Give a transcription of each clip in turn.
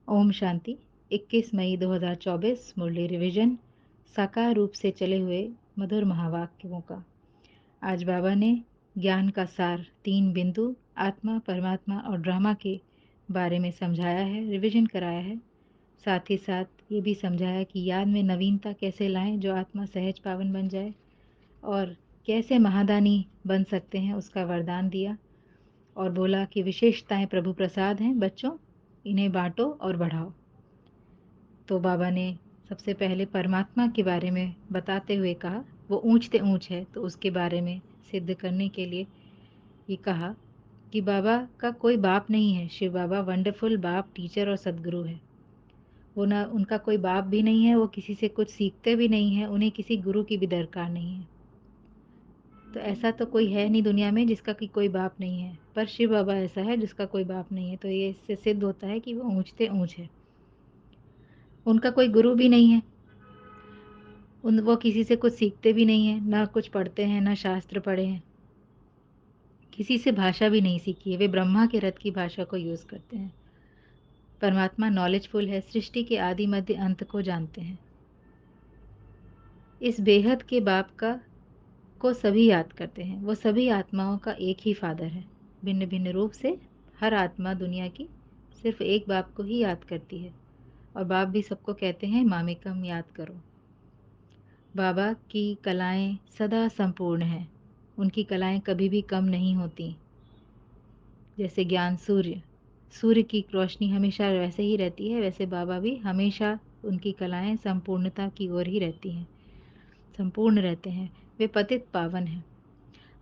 ओम शांति। 21 मई 2024 मुरली revision साकार रूप से चले हुए मधुर महावाक्यों का। आज बाबा ने ज्ञान का सार 3 बिंदु आत्मा, परमात्मा और ड्रामा के बारे में समझाया है, रिवीजन कराया है। साथ ही साथ ये भी समझाया कि याद में नवीनता कैसे लाएं जो आत्मा सहज पावन बन जाए और कैसे महादानी बन सकते हैं, उसका वरदान दिया और बोला कि विशेषताएं प्रभु प्रसाद हैं बच्चों, इन्हें बांटो और बढ़ाओ। तो बाबा ने सबसे पहले परमात्मा के बारे में बताते हुए कहा वो ऊंचते ऊंच है, तो उसके बारे में सिद्ध करने के लिए ये कहा कि बाबा का कोई बाप नहीं है। शिव बाबा वंडरफुल बाप, टीचर और सदगुरु है। वो ना, उनका कोई बाप भी नहीं है, वो किसी से कुछ सीखते भी नहीं है, उन्हें किसी गुरु की भी दरकार नहीं है। तो ऐसा तो कोई है नहीं दुनिया में जिसका कि कोई बाप नहीं है, पर शिव बाबा ऐसा है जिसका कोई बाप नहीं है। तो ये इससे सिद्ध होता है कि वो ऊंचते ऊंच है। उनका कोई गुरु भी नहीं है, वो किसी से कुछ सीखते भी नहीं है, ना कुछ पढ़ते हैं, ना शास्त्र पढ़े हैं, किसी से भाषा भी नहीं सीखी है। वे ब्रह्मा के रथ की भाषा को यूज करते हैं। परमात्मा नॉलेजफुल है, सृष्टि के आदि मध्य अंत को जानते हैं। इस बेहद के बाप का को सभी याद करते हैं। वो सभी आत्माओं का एक ही फादर है। भिन्न भिन्न रूप से हर आत्मा दुनिया की सिर्फ एक बाप को ही याद करती है और बाप भी सबको कहते हैं मामिकम याद करो। बाबा की कलाएं सदा संपूर्ण हैं। उनकी कलाएं कभी भी कम नहीं होती। जैसे ज्ञान सूर्य, सूर्य की रोशनी हमेशा वैसे ही रहती है, वैसे बाबा भी हमेशा उनकी कलाएं संपूर्णता की ओर ही रहती हैं, संपूर्ण रहते हैं। वे पतित पावन हैं।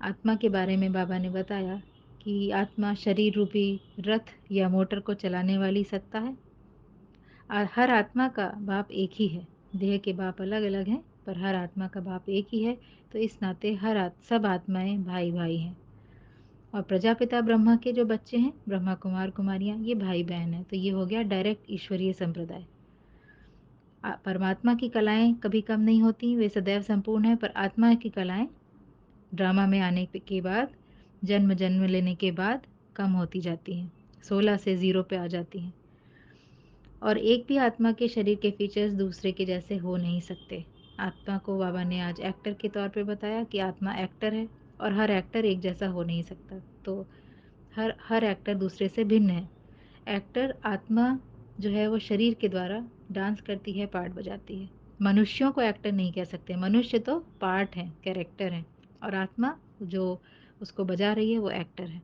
आत्मा के बारे में बाबा ने बताया कि आत्मा शरीर रूपी रथ या मोटर को चलाने वाली सत्ता है। हर आत्मा का बाप एक ही है। देह के बाप अलग अलग हैं, पर हर आत्मा का बाप एक ही है। तो इस नाते सब आत्माएं भाई भाई हैं। और प्रजापिता ब्रह्मा के जो बच्चे हैं, ब्रह्मा कुमार कुमारियां, ये भाई बहन है। तो ये हो गया डायरेक्ट ईश्वरीय संप्रदाय। परमात्मा की कलाएं कभी कम नहीं होती, वे सदैव संपूर्ण है। पर आत्मा की कलाएं ड्रामा में आने के बाद, जन्म जन्म लेने के बाद कम होती जाती हैं, 16 से 0 पे आ जाती हैं। और एक भी आत्मा के शरीर के फीचर्स दूसरे के जैसे हो नहीं सकते। आत्मा को बाबा ने आज एक्टर के तौर पे बताया कि आत्मा एक्टर है और हर एक्टर एक जैसा हो नहीं सकता। तो हर एक्टर दूसरे से भिन्न है। एक्टर आत्मा जो है वो शरीर के द्वारा डांस करती है, पार्ट बजाती है। मनुष्यों को एक्टर नहीं कह सकते, मनुष्य तो पार्ट है, कैरेक्टर है, और आत्मा जो उसको बजा रही है वो एक्टर है।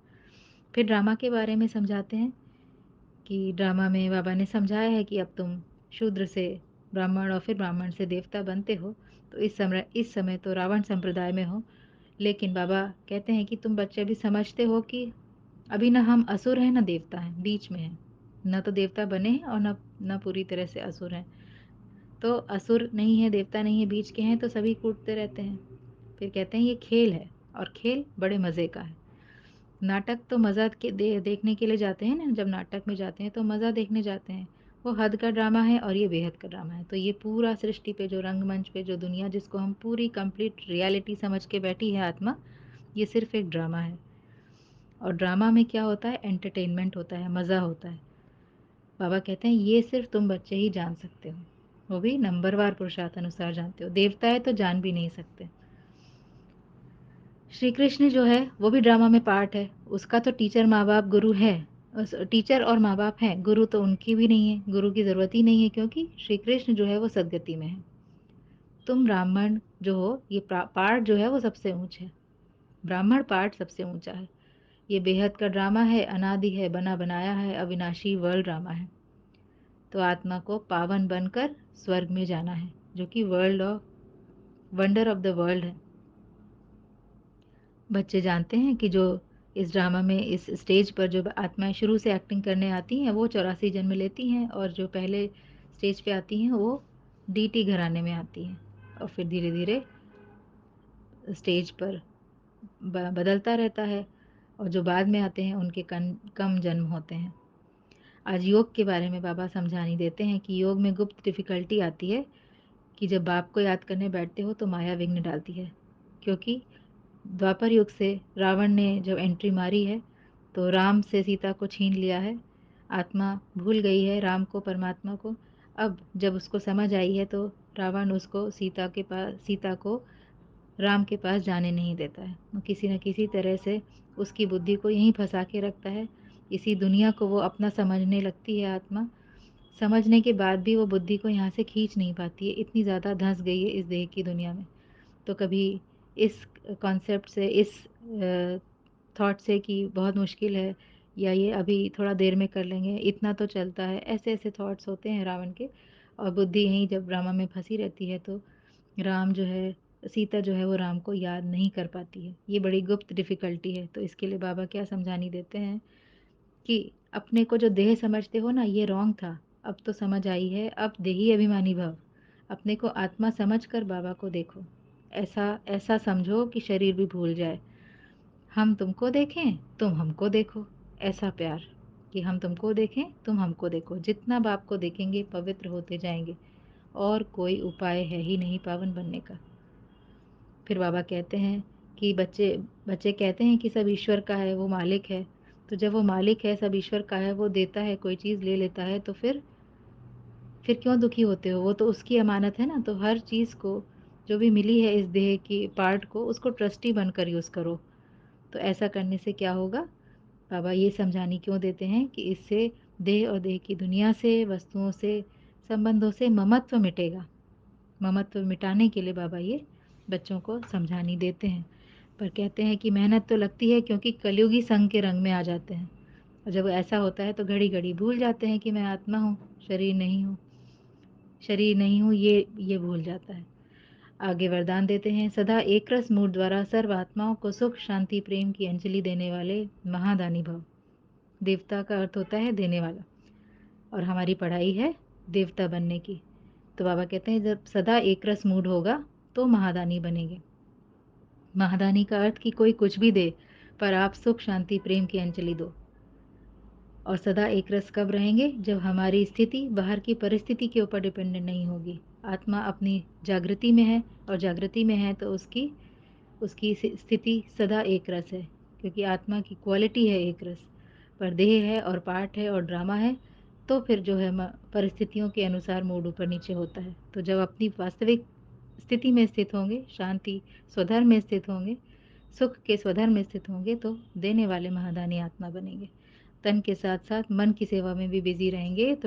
फिर ड्रामा के बारे में समझाते हैं कि ड्रामा में बाबा ने समझाया है कि अब तुम शूद्र से ब्राह्मण और फिर ब्राह्मण से देवता बनते हो। तो इस समय तो रावण संप्रदाय में हो, लेकिन बाबा कहते हैं कि तुम बच्चे अभी समझते हो कि अभी ना हम असुर हैं ना देवता हैं, बीच में हैं। न तो देवता बने हैं और न पूरी तरह से असुर हैं। तो असुर नहीं है, देवता नहीं है, बीच के हैं, तो सभी कूटते रहते हैं। फिर कहते हैं ये खेल है और खेल बड़े मज़े का है। नाटक तो मज़ा देखने के लिए जाते हैं ना, जब नाटक में जाते हैं तो मज़ा देखने जाते हैं। वो हद का ड्रामा है और ये बेहद का ड्रामा है। तो ये पूरा सृष्टि पे जो रंगमंच पे जो दुनिया जिसको हम पूरी कंप्लीट रियलिटी समझ के बैठी है आत्मा, ये सिर्फ एक ड्रामा है। और ड्रामा में क्या होता है, एंटरटेनमेंट होता है, मज़ा होता है। बाबा कहते हैं ये सिर्फ तुम बच्चे ही जान सकते हो, वो भी नंबरवार पुरुषार्थ अनुसार जानते हो। देवता है तो जान भी नहीं सकते। श्री कृष्ण जो है वो भी ड्रामा में पार्ट है। उसका तो टीचर माँ बाप गुरु है, टीचर और माँ बाप हैं, गुरु तो उनकी भी नहीं है, गुरु की ज़रूरत ही नहीं है, क्योंकि श्री कृष्ण जो है वो सदगति में है। तुम ब्राह्मण जो हो, ये पार्ट जो है वो सबसे ऊंच है। ब्राह्मण पार्ट सबसे ऊंचा है। ये बेहद का ड्रामा है, अनादि है, बना बनाया है, अविनाशी वर्ल्ड ड्रामा है। तो आत्मा को पावन बनकर स्वर्ग में जाना है, जो कि वंडर ऑफ द वर्ल्ड है। बच्चे जानते हैं कि जो इस ड्रामा में इस स्टेज पर जो आत्माएं शुरू से एक्टिंग करने आती हैं वो 84 जन्म लेती हैं, और जो पहले स्टेज पे आती हैं वो डीटी घराने में आती हैं, और फिर धीरे धीरे स्टेज पर बदलता रहता है। और जो बाद में आते हैं उनके कम जन्म होते हैं। आज योग के बारे में बाबा समझानी देते हैं कि योग में गुप्त डिफ़िकल्टी आती है कि जब बाप को याद करने बैठते हो तो माया विघ्न डालती है। क्योंकि द्वापर युग से रावण ने जब एंट्री मारी है तो राम से सीता को छीन लिया है, आत्मा भूल गई है राम को, परमात्मा को। अब जब उसको समझ आई है तो रावण उसको सीता को राम के पास जाने नहीं देता है। वो किसी न किसी तरह से उसकी बुद्धि को यहीं फँसा के रखता है। इसी दुनिया को वो अपना समझने लगती है आत्मा। समझने के बाद भी वो बुद्धि को यहाँ से खींच नहीं पाती है, इतनी ज़्यादा धँस गई है इस देह की दुनिया में। तो कभी इस कॉन्सेप्ट से, इस थॉट से कि बहुत मुश्किल है या ये अभी थोड़ा देर में कर लेंगे, इतना तो चलता है, ऐसे-ऐसे थॉट्स होते हैं रावण के। और बुद्धि यहीं जब ड्रामा में फँसी रहती है तो राम जो है सीता जो है वो राम को याद नहीं कर पाती है। ये बड़ी गुप्त डिफ़िकल्टी है। तो इसके लिए बाबा क्या समझानी देते हैं कि अपने को जो देह समझते हो ना, ये रॉन्ग था। अब तो समझ आई है, अब देही अभिमानी भव। अपने को आत्मा समझकर बाबा को देखो। ऐसा ऐसा समझो कि शरीर भी भूल जाए। हम तुमको देखें, तुम हमको देखो। ऐसा प्यार कि हम तुमको देखें, तुम हमको देखो। जितना बाप को देखेंगे पवित्र होते जाएंगे। और कोई उपाय है ही नहीं पावन बनने का। फिर बाबा कहते हैं कि बच्चे बच्चे कहते हैं कि सब ईश्वर का है, वो मालिक है। तो जब वो मालिक है, सब ईश्वर का है, वो देता है, कोई चीज़ ले लेता है, तो फिर क्यों दुखी होते हो? वो तो उसकी अमानत है ना। तो हर चीज़ को, जो भी मिली है इस देह की पार्ट को, उसको ट्रस्टी बनकर यूज़ करो। तो ऐसा करने से क्या होगा? बाबा ये समझाने क्यों देते हैं कि इससे देह और देह की दुनिया से, वस्तुओं से, संबंधों से ममत्व मिटेगा। ममत्व मिटाने के लिए बाबा ये बच्चों को समझानी देते हैं। पर कहते हैं कि मेहनत तो लगती है, क्योंकि कलयुगी संग के रंग में आ जाते हैं। और जब ऐसा होता है तो घड़ी-घड़ी भूल जाते हैं कि मैं आत्मा हूँ, शरीर नहीं हूँ। शरीर नहीं हूँ, ये भूल जाता है। आगे वरदान देते हैं, सदा एक रस मूड द्वारा सर्व आत्माओं को सुख, शांति, प्रेम की अंजलि देने वाले महादानी भव। देवता का अर्थ होता है देने वाला। और हमारी पढ़ाई है देवता बनने की। तो बाबा कहते हैं जब सदा एक रस मूड होगा तो महादानी बनेंगे। महादानी का अर्थ कि कोई कुछ भी दे, पर आप सुख, शांति, प्रेम की अंजलि दो। और सदा एक रस कब रहेंगे? जब हमारी स्थिति बाहर की परिस्थिति के ऊपर डिपेंडेंट नहीं होगी। आत्मा अपनी जागृति में है, और जागृति में है तो उसकी उसकी स्थिति सदा एक रस है, क्योंकि आत्मा की क्वालिटी है एक रस। पर देह है और पार्ट है और ड्रामा है, तो फिर जो है परिस्थितियों के अनुसार मूड ऊपर नीचे होता है। तो जब अपनी वास्तविक स्थिति में स्थित होंगे, शांति स्वधर्म में स्थित होंगे, सुख के स्वधर्म में स्थित होंगे, तो देने वाले महादानी आत्मा बनेंगे। तन के साथ साथ मन की सेवा में भी बिजी रहेंगे तो